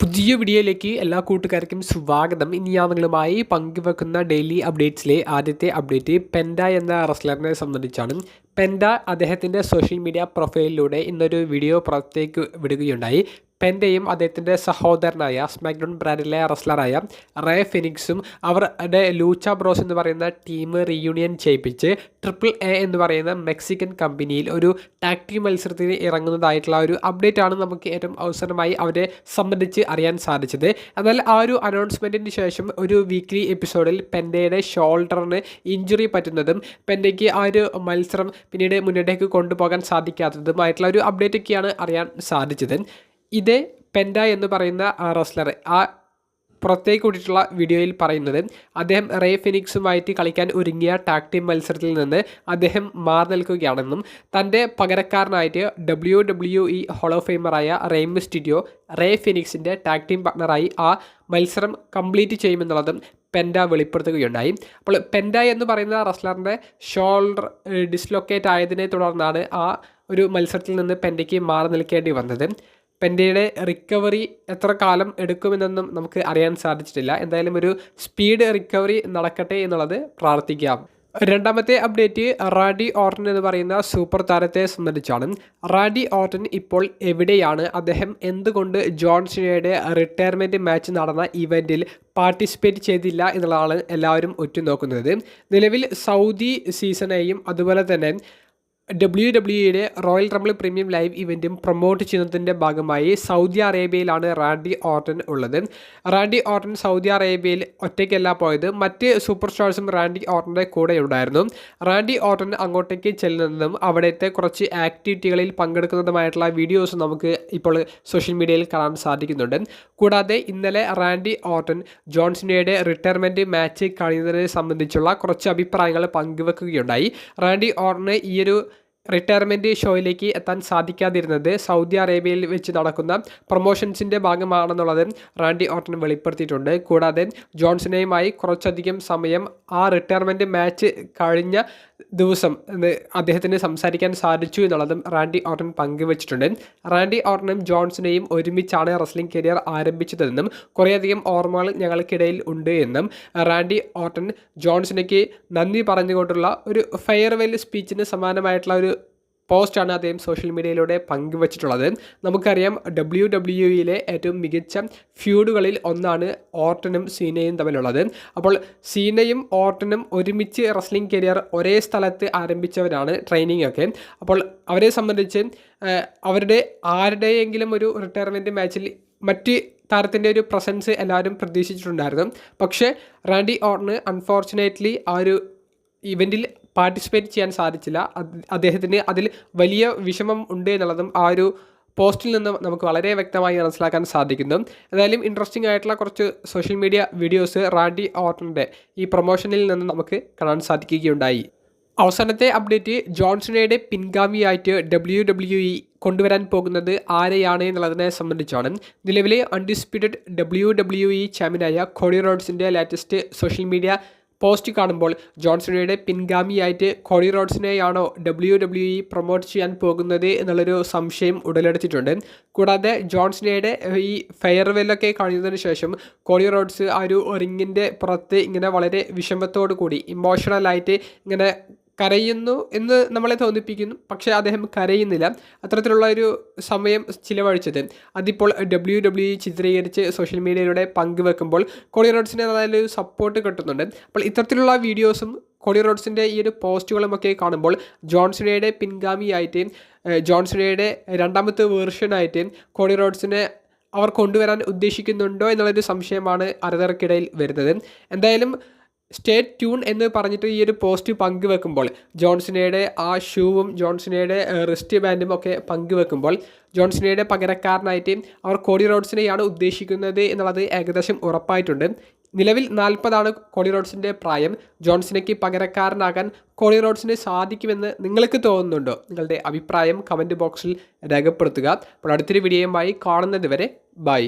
പുതിയ വീഡിയോയിലേക്ക് എല്ലാ കൂട്ടുകാർക്കും സ്വാഗതം. ഇനി ഞാൻ നിങ്ങളുമായി പങ്കുവെക്കുന്ന ഡെയിലി അപ്ഡേറ്റ്സിലെ ആദ്യത്തെ അപ്ഡേറ്റ് പെൻഡ എന്ന റെസ്ലറിനെ സംബന്ധിച്ചാണ്. പെൻഡ അദ്ദേഹത്തിൻ്റെ സോഷ്യൽ മീഡിയ പ്രൊഫൈലിലൂടെ ഇന്നൊരു വീഡിയോ പുറത്തേക്ക് വിടുകയുണ്ടായി. പെൻഡയും അദ്ദേഹത്തിൻ്റെ സഹോദരനായ സ്മാക്ഡൗൺ ബ്രാൻഡിലെ റെസ്ലറായ റേ ഫിനിക്സും അവരുടെ ലൂച്ച ബ്രോസ് എന്ന് പറയുന്ന ടീം റീയൂണിയൻ ചെയ്യിപ്പിച്ച് AAA എന്ന് പറയുന്ന മെക്സിക്കൻ കമ്പനിയിൽ ഒരു ടാഗ് ടീം മത്സരത്തിന് ഇറങ്ങുന്നതായിട്ടുള്ള ഒരു അപ്ഡേറ്റ് ആണ് നമുക്ക് ഏറ്റവും അവസരമായി അവരെ സംബന്ധിച്ച് അറിയാൻ സാധിച്ചത്. എന്നാൽ ആ ഒരു അനൗൺസ്മെൻറ്റിന് ശേഷം ഒരു വീക്ക്ലി എപ്പിസോഡിൽ പെൻഡയുടെ ഷോൾഡറിന് ഇഞ്ചുറി പറ്റുന്നതും പെൻഡയ്ക്ക് ആ ഒരു മത്സരം പിന്നീട് മുന്നോട്ടേക്ക് കൊണ്ടുപോകാൻ സാധിക്കാത്തതുമായിട്ടുള്ള ഒരു അപ്ഡേറ്റൊക്കെയാണ് അറിയാൻ സാധിച്ചത്. ഇതേ പെൻഡ എന്ന് പറയുന്ന റെസ്ലർ ആ പുറത്തേക്ക് വിട്ടിട്ടുള്ള വീഡിയോയിൽ പറയുന്നത് അദ്ദേഹം റേ ഫിനിക്സുമായിട്ട് കളിക്കാൻ ഒരുങ്ങിയ ടാഗ് ടീം മത്സരത്തിൽ നിന്ന് അദ്ദേഹം മാറി നിൽക്കുകയാണെന്നും തൻ്റെ പകരക്കാരനായിട്ട് WWE ഹോൾ ഓഫ് ഫെയിമറായ റേ മിസ്റ്റീരിയോ റേ ഫിനിക്സിൻ്റെ ടാഗ് ടീം പാർട്ണറായി ആ മത്സരം കംപ്ലീറ്റ് ചെയ്യുമെന്നുള്ളതും പെൻഡ വെളിപ്പെടുത്തുകയുണ്ടായി. അപ്പോൾ പെൻഡ എന്ന് പറയുന്ന റെസ്ലറിൻ്റെ ഷോൾഡർ ഡിസ്ലൊക്കേറ്റ് ആയതിനെ തുടർന്നാണ് ആ ഒരു മത്സരത്തിൽ നിന്ന് പെൻഡയ്ക്ക് മാറി നിൽക്കേണ്ടി വന്നത്. പെൻഡയുടെ റിക്കവറി എത്ര കാലം എടുക്കുമെന്നൊന്നും നമുക്ക് അറിയാൻ സാധിച്ചിട്ടില്ല. എന്തായാലും ഒരു സ്പീഡ് റിക്കവറി നടക്കട്ടെ എന്നുള്ളത് പ്രാർത്ഥിക്കാം. രണ്ടാമത്തെ അപ്ഡേറ്റ് റാൻഡി ഓർട്ടൺ എന്ന് പറയുന്ന സൂപ്പർ താരത്തെ സംബന്ധിച്ചാണ്. റാൻഡി ഓർട്ടൺ ഇപ്പോൾ എവിടെയാണ്, അദ്ദേഹം എന്തുകൊണ്ട് ജോൺ സിനയുടെ റിട്ടയർമെൻറ്റ് മാച്ച് നടന്ന ഇവൻറ്റിൽ പാർട്ടിസിപ്പേറ്റ് ചെയ്തില്ല എന്നുള്ളതാണ് എല്ലാവരും ഉറ്റുനോക്കുന്നത്. നിലവിൽ സൗദി സീസണെയും അതുപോലെ തന്നെ WWE royal rumble premium live ഇവൻറ്റും പ്രൊമോട്ട് ചെയ്യുന്നതിൻ്റെ ഭാഗമായി സൗദി അറേബ്യയിലാണ് റാൻഡി ഓർട്ടൺ ഉള്ളത്. റാൻഡി ഓർട്ടൺ സൗദി അറേബ്യയിൽ ഒറ്റയ്ക്കല്ല പോയത്, മറ്റ് സൂപ്പർ സ്റ്റാർസും റാൻഡി ഓർട്ടൻ്റെ കൂടെ ഉണ്ടായിരുന്നു. റാൻഡി ഓർട്ടൺ അങ്ങോട്ടേക്ക് ചെല്ലുന്നതും അവിടുത്തെ കുറച്ച് ആക്ടിവിറ്റികളിൽ പങ്കെടുക്കുന്നതുമായിട്ടുള്ള വീഡിയോസ് നമുക്ക് ഇപ്പോൾ സോഷ്യൽ മീഡിയയിൽ കാണാൻ സാധിക്കുന്നുണ്ട്. കൂടാതെ ഇന്നലെ റാൻഡി ഓർട്ടൺ ജോൺസിനയുടെ റിട്ടയർമെൻറ്റ് മാച്ച് കഴിയുന്നതിനെ സംബന്ധിച്ചുള്ള കുറച്ച് അഭിപ്രായങ്ങൾ പങ്കുവെക്കുകയുണ്ടായി. റാൻഡി ഓർട്ടന് ഈയൊരു റിട്ടയർമെൻറ്റ് ഷോയിലേക്ക് എത്താൻ സാധിക്കാതിരുന്നത് സൗദി അറേബ്യയിൽ വെച്ച് നടക്കുന്ന പ്രൊമോഷൻസിൻ്റെ ഭാഗമാണെന്നുള്ളത് റാൻഡി ഓർട്ടൺ വെളിപ്പെടുത്തിയിട്ടുണ്ട്. കൂടാതെ ജോൺസണയുമായി കുറച്ചധികം സമയം ആ റിട്ടയർമെൻറ്റ് മാച്ച് കഴിഞ്ഞ ദിവസം അദ്ദേഹത്തിന് സംസാരിക്കാൻ സാധിച്ചു എന്നുള്ളതും റാൻഡി ഓർട്ടൺ പങ്കുവച്ചിട്ടുണ്ട്. റാൻഡി ഓർട്ടനും ജോൺസണയും ഒരുമിച്ചാണ് റെസ്ലിംഗ് കരിയർ ആരംഭിച്ചതെന്നും കുറേയധികം ഓർമ്മകൾ ഞങ്ങൾക്കിടയിൽ ഉണ്ട് എന്നും റാൻഡി ഓർട്ടൺ ജോൺസണയ്ക്ക് നന്ദി പറഞ്ഞുകൊണ്ടുള്ള ഒരു ഫെയർവെൽ സ്പീച്ചിന് സമാനമായിട്ടുള്ള ഒരു പോസ്റ്റാണ് അദ്ദേഹം സോഷ്യൽ മീഡിയയിലൂടെ പങ്കുവച്ചിട്ടുള്ളത്. നമുക്കറിയാം WWE ഏറ്റവും മികച്ച ഫ്യൂഡുകളിൽ ഒന്നാണ് ഓർട്ടനും സീനയും തമ്മിലുള്ളത്. അപ്പോൾ സീനയും ഓർട്ടനും ഒരുമിച്ച് റെസ്ലിംഗ് കരിയർ ഒരേ സ്ഥലത്ത് ആരംഭിച്ചവരാണ്, ട്രെയിനിങ് ഒക്കെ. അപ്പോൾ അവരെ സംബന്ധിച്ച് അവരുടെ ആരുടെയെങ്കിലും ഒരു റിട്ടയർമെൻറ്റ് മാച്ചിൽ മറ്റ് താരത്തിൻ്റെ ഒരു പ്രസൻസ് എല്ലാവരും പ്രതീക്ഷിച്ചിട്ടുണ്ടായിരുന്നു. പക്ഷേ റാൻഡി ഓർട്ടന് അൺഫോർച്ചുനേറ്റ്ലി ആ ഒരു ഇവൻറ്റിൽ പാർട്ടിസിപ്പേറ്റ് ചെയ്യാൻ സാധിച്ചില്ല. അദ്ദേഹത്തിന് അതിൽ വലിയ വിഷമം ഉണ്ട് എന്നുള്ളതും ആ ഒരു പോസ്റ്റിൽ നിന്ന് നമുക്ക് വളരെ വ്യക്തമായി മനസ്സിലാക്കാൻ സാധിക്കുന്നു. എന്തായാലും ഇൻട്രസ്റ്റിംഗ് ആയിട്ടുള്ള കുറച്ച് സോഷ്യൽ മീഡിയ വീഡിയോസ് റാൻഡി ഓർട്ടൻ്റെ ഈ പ്രൊമോഷനിൽ നിന്ന് നമുക്ക് കാണാൻ സാധിക്കുകയുണ്ടായി. അവസാനത്തെ അപ്ഡേറ്റ് ജോൺസണയുടെ പിൻഗാമിയായിട്ട് WWE കൊണ്ടുവരാൻ പോകുന്നത് ആരെയാണ് എന്നുള്ളതിനെ സംബന്ധിച്ചാണ്. നിലവിലെ അൺഡിസ്പ്യൂട്ടഡ് WWE ചാമ്പ്യനായ കോഡി റോഡ്സിൻ്റെ ലേറ്റസ്റ്റ് സോഷ്യൽ മീഡിയ പോസ്റ്റ് കാണുമ്പോൾ ജോൺസണയുടെ പിൻഗാമിയായിട്ട് കോഡി റോഡ്സിനെയാണോ WWE പ്രൊമോട്ട് ചെയ്യാൻ പോകുന്നത് എന്നുള്ളൊരു സംശയം ഉടലെടുത്തിട്ടുണ്ട്. കൂടാതെ ജോൺസണയുടെ ഈ ഫെയർവെല്ലൊക്കെ കഴിയുന്നതിന് ശേഷം കോഡി റോഡ്സ് ആ ഒരു റിങ്ങിൻ്റെ പുറത്ത് ഇങ്ങനെ വളരെ വിഷമത്തോടു കൂടി ഇമോഷണലായിട്ട് ഇങ്ങനെ കരയുന്നു എന്ന് നമ്മളെ തോന്നിപ്പിക്കുന്നു. പക്ഷേ അദ്ദേഹം കരയുന്നില്ല. അത്തരത്തിലുള്ള ഒരു സമയം ചിലവഴിച്ചത് അതിപ്പോൾ WWE ചിത്രീകരിച്ച് സോഷ്യൽ മീഡിയയിലൂടെ പങ്കുവെക്കുമ്പോൾ കോഡി റോഡ്സിന് നല്ലൊരു സപ്പോർട്ട് കിട്ടുന്നുണ്ട്. അപ്പോൾ ഇത്തരത്തിലുള്ള വീഡിയോസും കോഡി റോഡ്സിൻ്റെ ഈ ഒരു പോസ്റ്റുകളുമൊക്കെ കാണുമ്പോൾ ജോൺസണയുടെ പിൻഗാമിയായിട്ട് ജോൺസണയുടെ രണ്ടാമത്തെ വേർഷനായിട്ട് കോഡി റോഡ്സിനെ അവർ കൊണ്ടുവരാൻ ഉദ്ദേശിക്കുന്നുണ്ടോ എന്നുള്ളൊരു സംശയമാണ് ആരാധകർക്കിടയിൽ വരുന്നത്. എന്തായാലും സ്റ്റേ ട്യൂൺ എന്ന് പറഞ്ഞിട്ട് ഈ ഒരു പോസ്റ്റ് പങ്കുവെക്കുമ്പോൾ ജോൺസണയുടെ ആ ഷൂവും ജോൺസണയുടെ റിസ്റ്റ് ബാൻഡും ഒക്കെ പങ്കുവെക്കുമ്പോൾ ജോൺസണയുടെ പകരക്കാരനായിട്ട് അവർ കോഡി റോഡ്സിനെയാണ് ഉദ്ദേശിക്കുന്നത് എന്നുള്ളത് ഏകദേശം ഉറപ്പായിട്ടുണ്ട്. നിലവിൽ 40 കോഡി റോഡ്സിൻ്റെ പ്രായം. ജോൺസണയ്ക്ക് പകരക്കാരനാകാൻ കോഡി റോഡ്സിന് സാധിക്കുമെന്ന് നിങ്ങൾക്ക് തോന്നുന്നുണ്ടോ? നിങ്ങളുടെ അഭിപ്രായം കമൻറ്റ് ബോക്സിൽ രേഖപ്പെടുത്തുക. അപ്പോൾ അടുത്തൊരു വീഡിയോയുമായി കാണുന്നത് വരെ ബൈ.